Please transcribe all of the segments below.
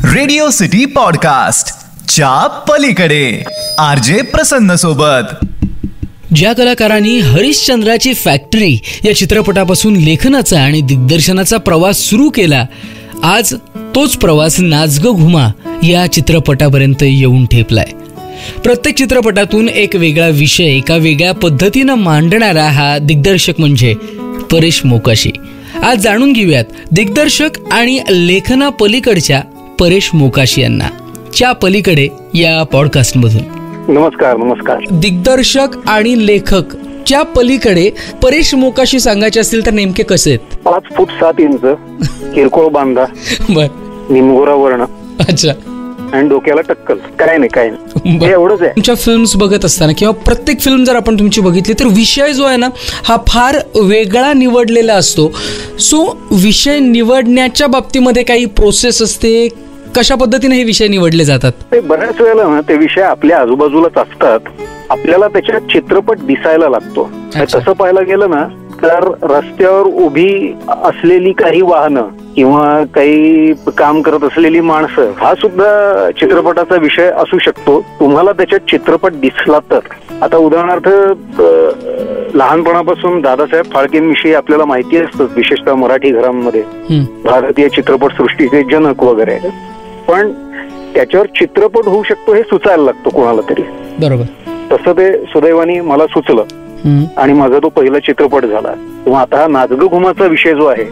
Radio city podcast च्या पलीकडे RJ प्रसन्न सोबत. ज्या कलाकारांनी हरिश्चंद्राची फॅक्टरी या चित्रपटापासून लेखनाचा आणि दिग्दर्शनाचा प्रवास सुरू केला, आज तोच प्रवास नाच ग घुमा या चित्रपटापर्यंत येऊन ठेपलाय. प्रत्येक चित्रपटातून एक वेगळा विषय एका वेगळ्या पद्धतीनं मांडणारा हा दिग्दर्शक म्हणजे परेश मोकाशी. आज जाणून घेऊयात दिग्दर्शक आणि लेखना पलीकडच्या परेश मोकाशी यांना च्या पलीकडे या पॉडकास्ट मधून. नमस्कार. नमस्कार. दिग्दर्शक आणि लेखक च्या पलीकडे परेश मोकाशी सांगायचे असतील तर नेमके कसे आहेत? 5 फूट 7 इंच, किरकोळ बांधा, बर, निमगोरा वर्ण, अच्छा, आणि डोक्याला टक्कल. काय नाही एवढंच आहे. तुमच्या फिल्म्स बघत असताना किंवा प्रत्येक फिल्म जर आपण तुमची बघितली तर विषय जो आहे ना हा फार वेगळा निवडलेला असतो. सो विषय निवडण्याच्या बाबतीमध्ये काही प्रोसेस असते? कशा पद्धतीने हे विषय निवडले जातात? ते बऱ्याच वेळेला ना ते विषय आपल्या आजूबाजूलाच असतात, आपल्याला त्याच्यात चित्रपट दिसायला लागतो. तसं पाहायला गेलं ना तर रस्त्यावर उभी असलेली काही वाहनं किंवा काही काम करत असलेली माणसं हा सुद्धा चित्रपटाचा विषय असू शकतो, तुम्हाला त्याच्यात चित्रपट दिसला तर. आता उदाहरणार्थ लहानपणापासून दादासाहेब फाळकेंविषयी आपल्याला माहिती असतं, विशेषतः मराठी घरांमध्ये भारतीय चित्रपट सृष्टीचे जनक वगैरे. पण त्याच्यावर चित्रपट होऊ शकतो हे सुचायला लागतो कोणाला तरी. बरोबर. तसं ते सुदैवाने मला सुचलं आणि माझा तो पहिला चित्रपट झाला. किंवा आता हा नाच ग घुमाचा विषय जो आहे,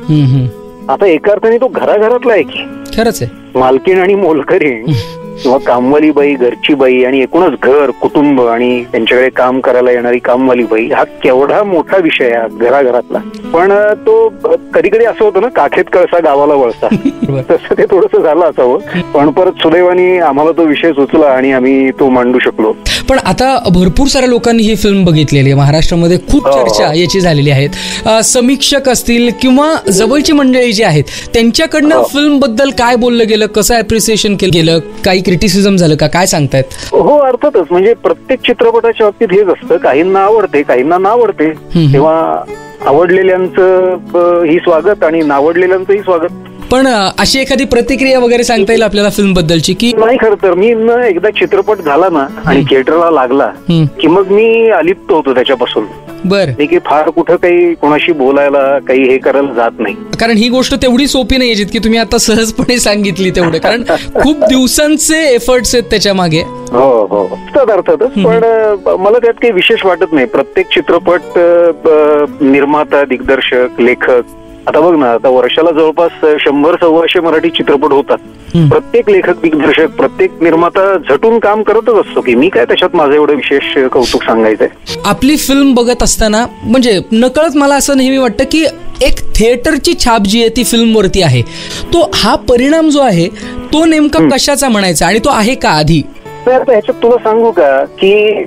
आता एका अर्थाने तो घराघरातला आहे की. खरंच आहे. मालकीण आणि मोलकरी किंवा कामवाली बाई, घरची बाई आणि एकूणच घर, कुटुंब आणि त्यांच्याकडे काम करायला येणारी कामवाली बाई हा केवढा मोठा विषय आहे घराघरातला. पण तो कधी कधी असं होतं ना, काखेत कळसा गावाला वळसा, तसं ते थोडंसं झालं असावं. पण परत सुदैवाने आम्हाला तो विषय सुचला आणि आम्ही तो मांडू शकलो. पण आता भरपूर साऱ्या लोकांनी ही फिल्म बघितलेली आहे. महाराष्ट्रामध्ये खूप चर्चा याची झालेली आहेत. समीक्षक असतील किंवा जवळची मंडळी जी आहेत त्यांच्याकडनं फिल्म बद्दल काय बोललं गेलं, कसं अप्रिसिएशन केलं गेलं, काही क्रिटिसिझम झालं का, काय सांगतायत? हो, अर्थातच. म्हणजे प्रत्येक चित्रपटाच्या बाबतीत हेच असतं, काहींना आवडते काहींना नावडते. तेव्हा आवडलेल्यांचं ही स्वागत आणि नावडलेल्यांचंही स्वागत. पण अशी एखादी प्रतिक्रिया वगैरे सांगता येईल आपल्याला फिल्म बद्दलची की नाही? खरं तर मी एकदा चित्रपट झाला ना आणि थिएटरला लागला की मग मी अलिप्त होतो त्याच्यापासून. बर. की फार कुठं काही कोणाशी बोलायला काही हे करायला जात नाही, कारण ही गोष्ट तेवढी सोपी नाही जितकी तुम्ही आता सहजपणे सांगितली तेवढं, कारण खूप दिवसांचे एफर्ट्स आहेत त्याच्या मागे. हो हो, अर्थातच. पण मला त्यात काही विशेष वाटत नाही. प्रत्येक चित्रपट निर्माता, दिग्दर्शक, लेखक, आता बघ ना, आता वर्षाला जवळपास 100-125 मराठी चित्रपट होतात. प्रत्येक लेखक, दिग्दर्शक, प्रत्येक निर्माता झटून काम करतच असतो की मी काय त्याच्यात माझं एवढं विशेष कौतुक सांगायचंय. आपली फिल्म बघत असताना म्हणजे नकळत मला असं नेहमी वाटतं की एक थिएटरची छाप जी आहे ती फिल्मवरती आहे, तो हा परिणाम जो आहे तो नेमका कशाचा म्हणायचा आणि तो आहे का आधी? आता ह्याच्यात तुला सांगू का की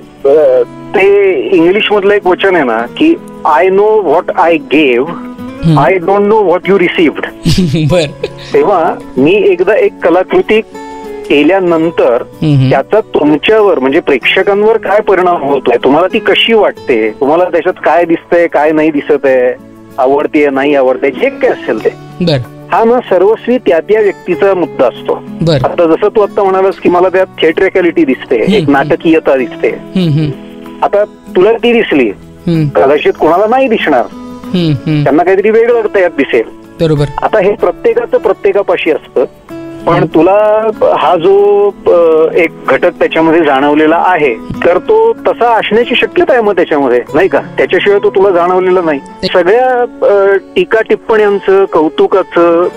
ते इंग्लिश मधलं एक वचन आहे ना की I know what I gave, I don't know what you received. बर. तेव्हा मी एकदा एक कलाकृती केल्यानंतर त्याचा तुमच्यावर म्हणजे प्रेक्षकांवर काय परिणाम होतोय, तुम्हाला ती कशी वाटते, तुम्हाला त्याच्यात काय दिसतंय काय नाही दिसत आहे, आवडतेय नाही आवडते, जे काय असेल ते. बर. हा ना सर्वस्वी त्या व्यक्तीचा मुद्दा असतो. आता जसं तू आता म्हणालास की मला त्यात थिएट्रिकॅलिटी दिसते, एक नाटकीयता दिसते. आता तुला ती दिसली, कदाचित कोणाला नाही दिसणार, त्यांना काहीतरी वेगळं त्यात दिसेल. बरोबर. आता हे प्रत्येकाचं प्रत्येकापाशी असतं. पण तुला हा जो एक घटक त्याच्यामध्ये जाणवलेला आहे तर तो तसा असण्याची शक्यता आहे मग त्याच्यामध्ये, नाही का? त्याच्याशिवाय तो तुला जाणवलेला नाही. सगळ्या टीका टिप्पण्यांचं, कौतुकाचं,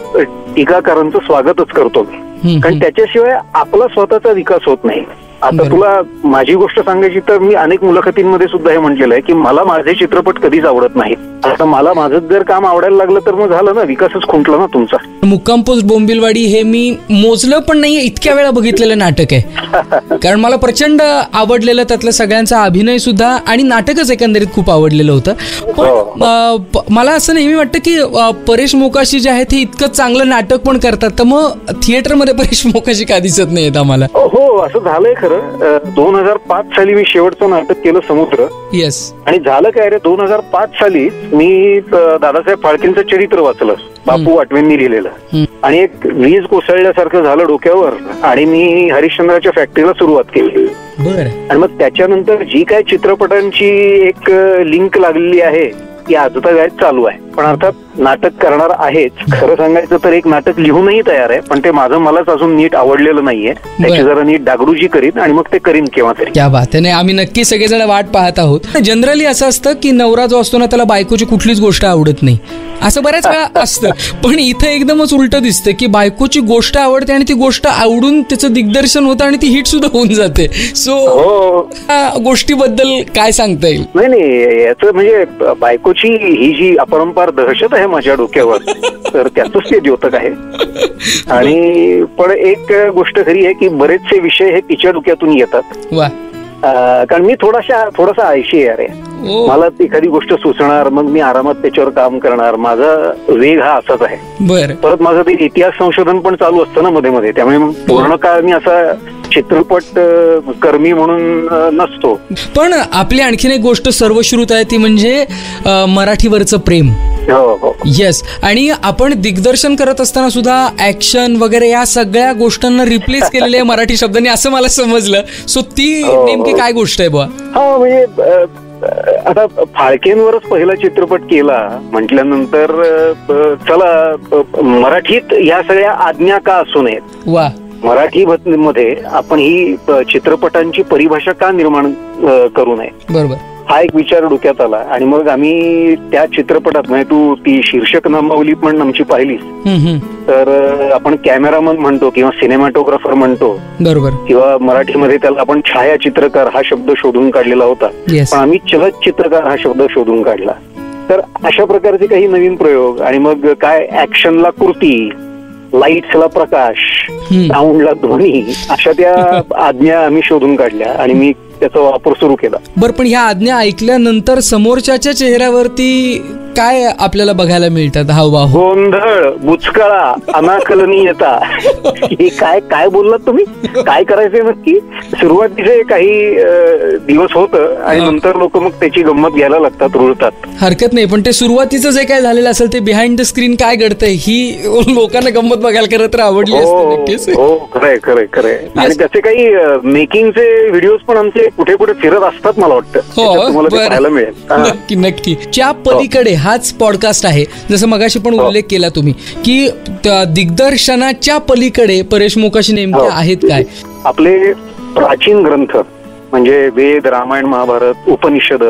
टीकाकारांचं स्वागतच करतो मी, कारण त्याच्याशिवाय आपला स्वतःचा विकास होत नाही. आता तुला माझी गोष्ट सांगायची तर मी अनेक मुलाखतींमध्ये सुद्धा हे म्हटलेलं आहे की मला माझे चित्रपट कधीच आवडत नाहीत. आता मला माझं जर काम आवडायला लागलं तर मग झालं ना, विकासच खुंटला ना तुमचा. मुक्काम पोस्ट बोंबिलवाडी हे मी मोजलं पण नाहीये, इतक्या वेळा बघितलेलं नाटक आहे, कारण मला प्रचंड आवडलेलं त्यातलं सगळ्यांचा अभिनय सुद्धा आणि नाटकच एकंदरीत खूप आवडलेलं होतं. पण मला असं नेहमी वाटतं की परेश मोकाशी जे आहेत हे इतकं चांगलं नाटक पण करतात, तर मग थिएटरमध्ये परेश मोकाशी का दिसत नाहीत आम्हाला? हो, असं झालंय खरं तर 2005 साली मी शेवटचं नाटक केलं समुद्र. येस. आणि झालं काय रे, 2005 साली मी दादासाहेब फाळकेंचं चरित्र वाचलं, बापू वाटवेंनी लिहिलेलं, आणि एक वीज कोसळल्यासारखं झालं डोक्यावर आणि मी हरिश्चंद्राच्या फॅक्टरीला सुरुवात केली. आणि मग त्याच्यानंतर जी काय चित्रपटांची एक लिंक लागलेली आहे ती आजतागायत चालू आहे. पण अर्थात नाटक करणार आहेच. खरं सांगायचं तर एक नाटक लिहूनही तयार आहे, पण ते माझं मलाच अजून नीट आवडलेलं नाहीये. त्याची जरा नीट डागडुजी करीन आणि मग ते करीन केव्हा तरी. क्या बात आहे. आम्ही नक्की सगळेजण वाट पाहत आहोत. जनरली असं असतं की नवरा जो असतो ना त्याला बायकोची कुठलीच गोष्ट आवडत नाही, असं बऱ्याच वेळा असतं. पण इथं एकदमच उलट दिसतं की बायकोची गोष्ट आवडते आणि ती गोष्ट आवडून त्याचं दिग्दर्शन होतं आणि ती हिट सुद्धा होऊन जाते. सो गोष्टीबद्दल काय सांगता येईल? नाही, याचं म्हणजे बायकोची ही जी अपरंपार दहशत आहे माझ्या डोक्यावर, तर त्याचंच ते द्योतक आहे. आणि पण एक गोष्ट खरी आहे की बरेचसे विषय हे तिच्या डोक्यातून येतात. कारण मी थोडासा आळशी आहे. मला एखादी गोष्ट सुचणार, मग मी आरामात त्याच्यावर काम करणार. माझा वेग हा असाच आहे. परत माझं ते इतिहास संशोधन पण चालू असतं ना मध्ये मध्ये, त्यामुळे पूर्ण काळ मी असा चित्रपट कर्मी म्हणून नसतो. पण आपली आणखीन एक गोष्ट सर्वश्रुत आहे ती म्हणजे मराठीवरचं प्रेम. येस. आणि आपण दिग्दर्शन करत असताना सुद्धा ऍक्शन वगैरे या सगळ्या गोष्टांना रिप्लेस केलेले आहे मराठी शब्दांनी, असं मला समजलं. सो ती नेमकी काय गोष्ट आहे बुवा? हा, म्हणजे आता फाळकेंवरच पहिला चित्रपट केला म्हटल्यानंतर चला मराठीत ह्या सगळ्या आज्ञा का असू नयेत. वा. मराठी मध्ये आपण ही चित्रपटांची परिभाषा का निर्माण करू नये, बरोबर, हा एक विचार डोक्यात आला. आणि मग आम्ही त्या चित्रपटात, म्हणजे तू ती शीर्षक नामावली पण आमची पाहिलीस तर आपण कॅमेरामन म्हणतो किंवा सिनेमॅटोग्राफर म्हणतो, बरोबर, किंवा मराठीमध्ये त्याला आपण छायाचित्रकार हा शब्द शोधून काढलेला होता, पण आम्ही चलचित्रकार हा शब्द शोधून काढला. तर अशा प्रकारचे काही नवीन प्रयोग. आणि मग काय, ऍक्शनला कृती, लाईट्सला प्रकाश, साऊंडला ध्वनी, अशा त्या आज्ञा आम्ही शोधून काढल्या आणि मी त्याचा वापर सुरू केला. बरं, पण ह्या आज्ञा ऐकल्यानंतर समोरच्याच्या चेहऱ्यावरती काय आपल्याला बघायला मिळतात? हावभाव, गोंधळ, बुचकळा, अनाकलनीयता. हे काय बोललात तुम्ही? काय करायचंय नक्की? सुरुवातीचे काही दिवस होतं आणि नंतर लोक मग त्याची गंमत घ्यायला लागतात, रुळतात. हरकत नाही, पण ते सुरुवातीचं जे काय झालेलं असेल ते बिहाइंड द स्क्रीन काय घडतंय ही लोकांना गंमत बघायला खरं तर आवडली असते. हो, खरंय. आणि त्याचे काही मेकिंगचे व्हिडिओज पण आमचे कुठे कुठे फिरत असतात, मला वाटतं. तुम्हाला ते पाहायला मिळेल. नक्की. च्या पलीकडे हाच पॉडकास्ट आहे. जसं मगाशी पण उल्लेख केला तुम्ही की दिग्दर्शनाच्या पलीकडे परेश मोकाशी नेमके आहेत काय? आपले प्राचीन ग्रंथ म्हणजे वेद, रामायण, महाभारत, उपनिषद,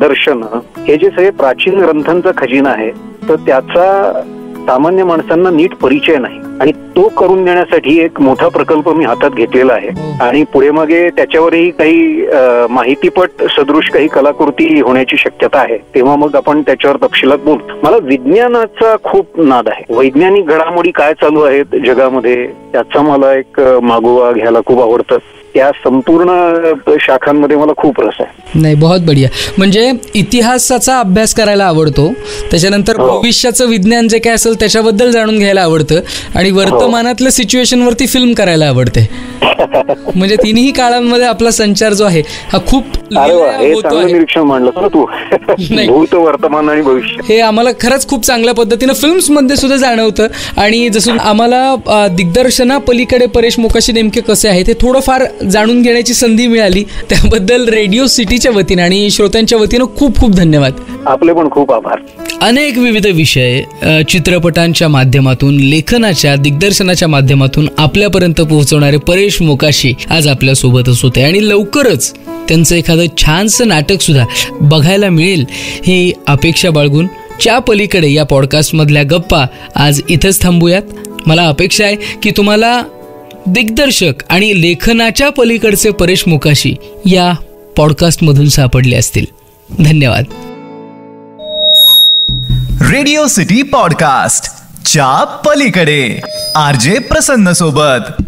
दर्शन, हे जे सगळे प्राचीन ग्रंथांचा खजिना आहे, तर त्याचा सामान्य माणसांना नीट परिचय नाही. आणि तो करून देण्यासाठी एक मोठा प्रकल्प मी हातात घेतलेला आहे. आणि पुढे मागे त्याच्यावरही काही माहितीपट सदृश काही कलाकृती होण्याची शक्यता आहे. तेव्हा मग आपण त्याच्यावर तपशिलात बोलू. मला विज्ञानाचा खूप नाद आहे. वैज्ञानिक घडामोडी काय चालू आहेत जगामध्ये त्याचा मला एक मागोवा घ्यायला खूप आवडतं. त्या संपूर्ण शाखांमध्ये मला खूप रस आहे. नाही, बहुत बढिया. म्हणजे इतिहासाचा अभ्यास करायला आवडतो, त्याच्यानंतर भविष्याचं विज्ञान जे काय असेल त्याच्याबद्दल जाणून घ्यायला आवडतं आणि वर्तमानातल्या सिच्युएशन वरती फिल्म करायला आवडते. म्हणजे तिन्ही काळांमध्ये आपला संचार जो आहे हा खूप निरीक्षण मांडलं तू. भूत, वर्तमान आणि भविष्य हे आम्हाला खरंच खूप चांगल्या पद्धतीनं फिल्म्स मध्ये सुद्धा जाणवतं. आणि जसं आम्हाला दिग्दर्शना पलीकडे परेश मोकाशी नेमके कसे आहे ते थोडंफार जाणून घेण्याची संधी मिळाली, त्याबद्दल रेडिओ सिटीच्या वतीनं आणि श्रोत्यांच्या वतीनं खूप खूप धन्यवाद. आपले पण खूप आभार. अनेक विविध विषय चित्रपटांच्या माध्यमातून, लेखनाच्या, दिग्दर्शनाच्या माध्यमातून आपल्यापर्यंत पोहोचवणारे परेश मोकाशी आज आपल्या सोबतच होते. आणि लवकरच त्यांचं एखादं छानसं नाटक सुद्धा बघायला मिळेल ही अपेक्षा बाळगून च्या पलीकडे या पॉडकास्टमधल्या गप्पा आज इथंच थांबूयात. मला अपेक्षा आहे की तुम्हाला दिग्दर्शक आणि लेखनाच्या पलीकडचे परेश मोकाशी या पॉडकास्टमधून सापडले असतील. धन्यवाद. रेडिओ सिटी पॉडकास्ट च्या पलीकडे RJ प्रसन्न सोबत.